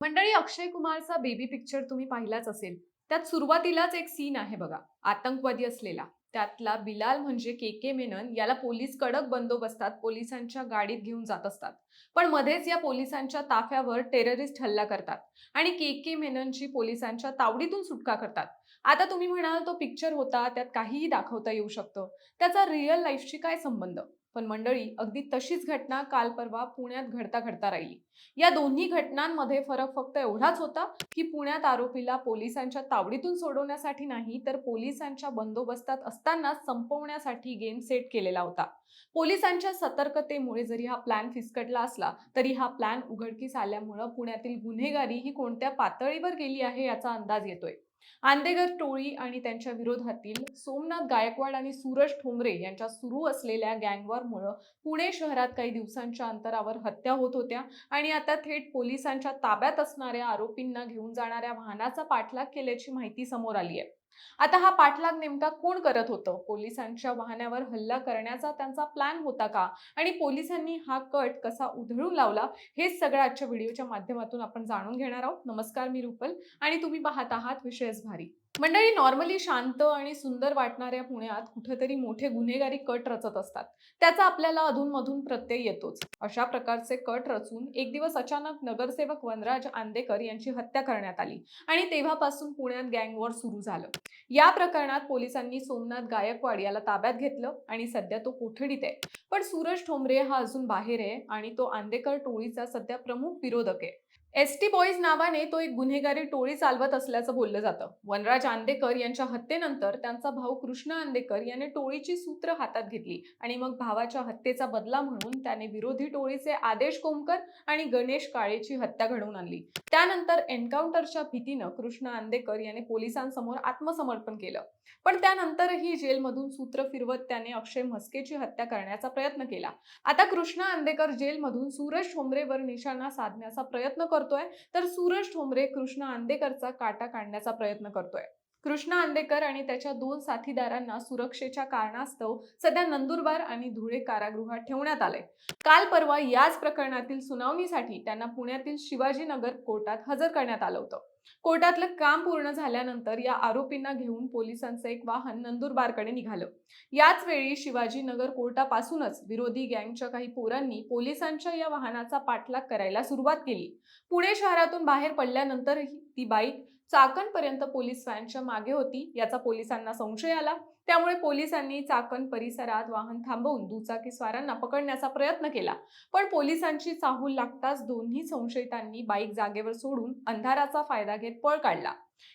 मंडळी, अक्षय कुमारचा baby picture तुम्ही पाहिलाच असेल. त्यात सुरुवातीलाच एक सीन आहे बघा, आतंकवादी असलेला. त्यातला बिलाल म्हणजे के मेनन याला पोलीस कडक बंदोबस्तात पोलिसांच्या गाडीत घेऊन जात असतात. पण मध्येच या पोलिसांच्या ताफ्यावर टेररिस्ट हल्ला करतात आणि के मेननची पोलिसांच्या तावडीतून सुटका करतात. आता तुम्ही म्हणाल तो पिक्चर होता, त्यात काहीही दाखवता येऊ शकतं. त्याचा रिअल लाईफशी काय संबंध? पण मंडळी, अगदी तशीच घटना काल परवा पुण्यात घडता घडता राहिली. या दोन्ही घटनांमध्ये फरक फक्त एवढाच होता की पुण्यात आरोपीला पोलिसांच्या तावडीतून सोडवण्यासाठी नाही, तर पोलिसांच्या बंदोबस्तात असताना संपवण्यासाठी गेम सेट केलेला होता. पोलिसांच्या सतर्कतेमुळे जरी हा प्लॅन फिसकटला असला, तरी हा प्लॅन उघडकीस आल्यामुळे पुण्यातील गुन्हेगारी ही कोणत्या पातळीवर गेली आहे याचा अंदाज येतोय. आंदेगर टोळी आणि त्यांच्या विरोधातील सोमनाथ गायकवाड आणि सूरज ठोंबरे यांच्या सुरू असलेल्या गँगवॉरमुळे पुणे शहरात काही दिवसांच्या अंतरावर हत्या होत होत्या आणि आता थेट पोलिसांच्या ताब्यात असणाऱ्या आरोपींना घेऊन जाणाऱ्या वाहनाचा पाठलाग केल्याची माहिती समोर आली आहे. आता हा पाठलाग नेमका कोण करत होतं? पोलिसांच्या वाहनावर हल्ला करण्याचा त्यांचा प्लॅन होता का? आणि पोलिसांनी हा कट कसा उधळून लावला? हेच सगळं आजच्या व्हिडिओच्या माध्यमातून आपण जाणून घेणार आहोत. नमस्कार, मी रुपल आणि तुम्ही पाहत आहात विषयच भारी. मंडळी, नॉर्मली शांत आणि सुंदर वाटणाऱ्या पुण्यात कुठेतरी मोठे गुन्हेगारी कट रचत असतात. त्याचा आपल्याला अधूनमधून प्रत्यय येतोच. अशा प्रकारचे कट रचून एक दिवस अचानक नगरसेवक वनराज आंदेकर यांची हत्या करण्यात आली आणि तेव्हापासून पुण्यात गँगवॉर सुरू झालं. या प्रकरणात पोलिसांनी सोमनाथ गायकवाड याला ताब्यात घेतलं आणि सध्या तो कोठडीत आहे. पण सूरज ठोंबरे हा अजून बाहेर आहे आणि तो आंदेकर टोळीचा सध्या प्रमुख विरोधक आहे. एसटी बॉईज नावाने तो एक गुन्हेगारी टोळी चालवत असल्याचं बोललं जातं. वनराज आंदेकर यांच्या हत्येनंतर त्यांचा भाऊ कृष्ण आंदेकर याने टोळीची सूत्र हातात घेतली आणि मग भावाच्या हत्येचा बदला म्हणून त्याने विरोधी टोळीचे आदेश कोमकर आणि गणेश काळेची हत्या घडवून आणली. त्यानंतर एन्काउंटरच्या भीतीनं कृष्ण आंदेकर याने पोलिसांसमोर आत्मसमर्पण केलं. पण त्यानंतरही जेलमधून सूत्र फिरवत त्याने अक्षय म्हस्केची हत्या करण्याचा प्रयत्न केला. आता कृष्ण आंदेकर जेलमधून सूरज ठोंबरेवर निशाणा साधण्याचा प्रयत्न करतोय, तर सूरज ठोंबरे कृष्ण आंदेकरचा काटा काढण्याचा प्रयत्न करतोय. कृष्ण आंदेकर आणि त्याच्या दोन साथीदारांना सुरक्षेच्या कारणास्तव सध्या नंदुरबार आणि धुळे कारागृहात ठेवण्यात आलंय. काल परवा याच प्रकरणातील सुनावणीसाठी त्यांना पुण्यातील शिवाजीनगर कोर्टात हजर करण्यात आलं होतं. कोर्टातलं काम पूर्ण झाल्यानंतर या आरोपींना घेऊन पोलिसांचं एक वाहन नंदुरबारकडे निघालं. याच वेळी शिवाजीनगर कोर्टापासूनच विरोधी गँगच्या काही पोरांनी पोलिसांच्या या वाहनाचा पाठलाग करायला सुरुवात केली. पुणे शहरातून बाहेर पडल्यानंतरही ती बाईक चाकणपर्यंत पोलीस व्हॅनच्या मागे होती याचा पोलिसांना संशय आला. त्यामुळे पोलिसांनी चाकण परिसरात वाहन थांबवून दुचाकीस्वारांना पकडण्याचा प्रयत्न केला. पण पोलिसांची चाहूल लागताच दोन्ही संशयितांनी बाईक जागेवर सोडून अंधाराचा फायदा घेत पळ काढला.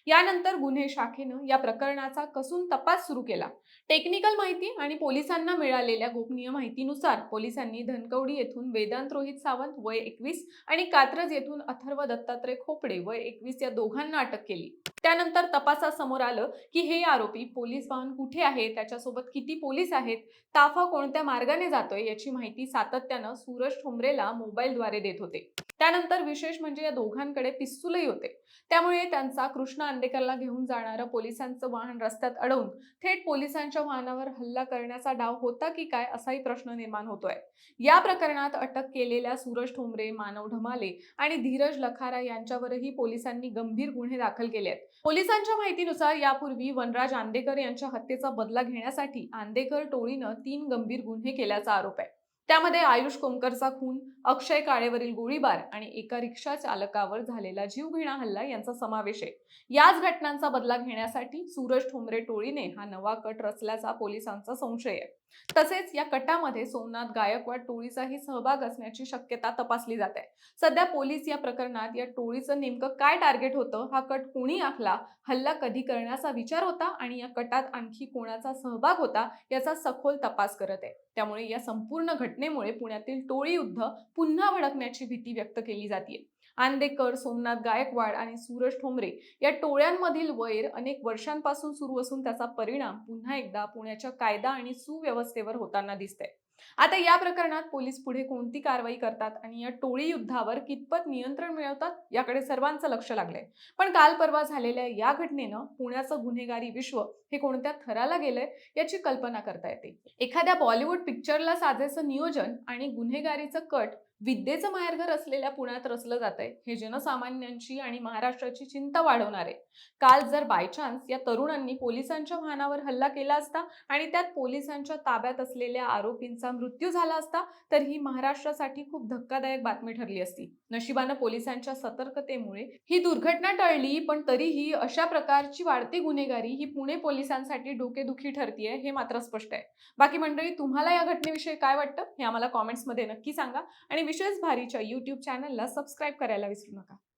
यानंतर गुन्हे शाखेनं या प्रकरणाचा कसून तपास सुरू केला. टेक्निकल माहिती आणि पोलिसांना मिळालेल्या गोपनीय माहितीनुसार पोलिसांनी धनकवडी येथून वेदांत रोहित सावंत वय 21 आणि कात्रज येथून अथर्व दत्तात्रय खोपडे वय 21 या दोघांना अटक केली. त्यानंतर तपासात समोर आलं की हे आरोपी पोलीस वाहन कुठे आहे, त्याच्यासोबत किती पोलीस आहेत, ताफा कोणत्या मार्गाने जातोय याची माहिती सातत्यानं सूरज ठोंबरेला मोबाईलद्वारे देत होते. त्यानंतर विशेष म्हणजे या दोघांकडे पिस्तूलही होते. त्यामुळे त्यांचा कृष्ण आंदेकरला घेऊन जाणारं पोलिसांचं वाहन रस्त्यात अडवून थेट पोलिसांच्या वाहनावर हल्ला करण्याचा डाव होता की काय असाही प्रश्न निर्माण होतोय. या प्रकरणात अटक केलेल्या सूरज ठोंबरे, मानव ढमाले आणि धीरज लखारा यांच्यावरही पोलिसांनी गंभीर गुन्हे दाखल केले आहेत. पोलिसांच्या माहितीनुसार यापूर्वी वनराज आंदेकर यांच्या हत्येचा बदला घेण्यासाठी आंदेकर टोळीनं 3 गंभीर गुन्हे केल्याचा आरोप आहे. त्यामध्ये आयुष कोमकरचा खून, अक्षय काळेवरील गोळीबार आणि एका रिक्षा चालकावर झालेला जीवघेणा हल्ला यांचा समावेश आहे. याच घटनांचा बदला घेण्यासाठी सूरज ठोंबरे टोळीने हा नवा कट रचल्याचा पोलिसांचा संशय आहे. तसेच या कटामध्ये सोमनाथ गायकवाड टोळीचाही सहभाग असण्याची शक्यता तपासली जाते. सध्या पोलीस या प्रकरणात या टोळीचं नेमकं काय टार्गेट होतं, हा कट कोणी आखला, हल्ला कधी करण्याचा विचार होता आणि या कटात आणखी कोणाचा सहभाग होता याचा सखोल तपास करत आहे. त्यामुळे या संपूर्ण घटनेमुळे पुण्यातील टोळी युद्ध पुन्हा भडकण्याची भीती व्यक्त केली जाते. आंदेकर, सोमनाथ गायकवाड आणि सूरज ठोंबरे या टोळ्यांमधील वैर अनेक वर्षांपासून सुरू असून त्याचा परिणाम पुन्हा एकदा पुण्याच्या कायदा आणि सुव्यवस्थेवर होताना दिसतंय. आता या प्रकरणात पोलीस पुढे कोणती कारवाई करतात आणि या टोळी युद्धावर कितपत नियंत्रण मिळवतात याकडे सर्वांचं लक्ष लागलंय. पण काल परवा झालेल्या या घटनेनं पुण्याचं गुन्हेगारी विश्व हे कोणत्या थराला गेलंय याची कल्पना करता येते. एखाद्या बॉलिवूड पिक्चरला साजेसं नियोजन आणि गुन्हेगारीचं कट विद्येचं माहेरघर असलेल्या पुण्यात रचलं जातंय हे जनसामान्यांची आणि महाराष्ट्राची चिंता वाढवणार आहे. काल जर बाय चान्स या तरुणांनी पोलिसांच्या वाहनावर हल्ला केला असता आणि त्यात पोलिसांच्या ताब्यात असलेल्या आरोपींचा मृत्यू झाला असता तर ही महाराष्ट्रासाठी खूप धक्कादायक बातमी ठरली असती. नशिबानं पोलिसांच्या सतर्कतेमुळे ही दुर्घटना टळली, पण तरीही अशा प्रकारची वाढती गुन्हेगारी ही पुणे पोलिसांसाठी डोकेदुखी ठरतीये हे मात्र स्पष्ट आहे. बाकी मंडळी, तुम्हाला या घटनेविषयी काय वाटतं हे आम्हाला कॉमेंट्समध्ये नक्की सांगा आणि विशेष भारीच्या YouTube चॅनलला सबस्क्राईब करायला विसरू नका.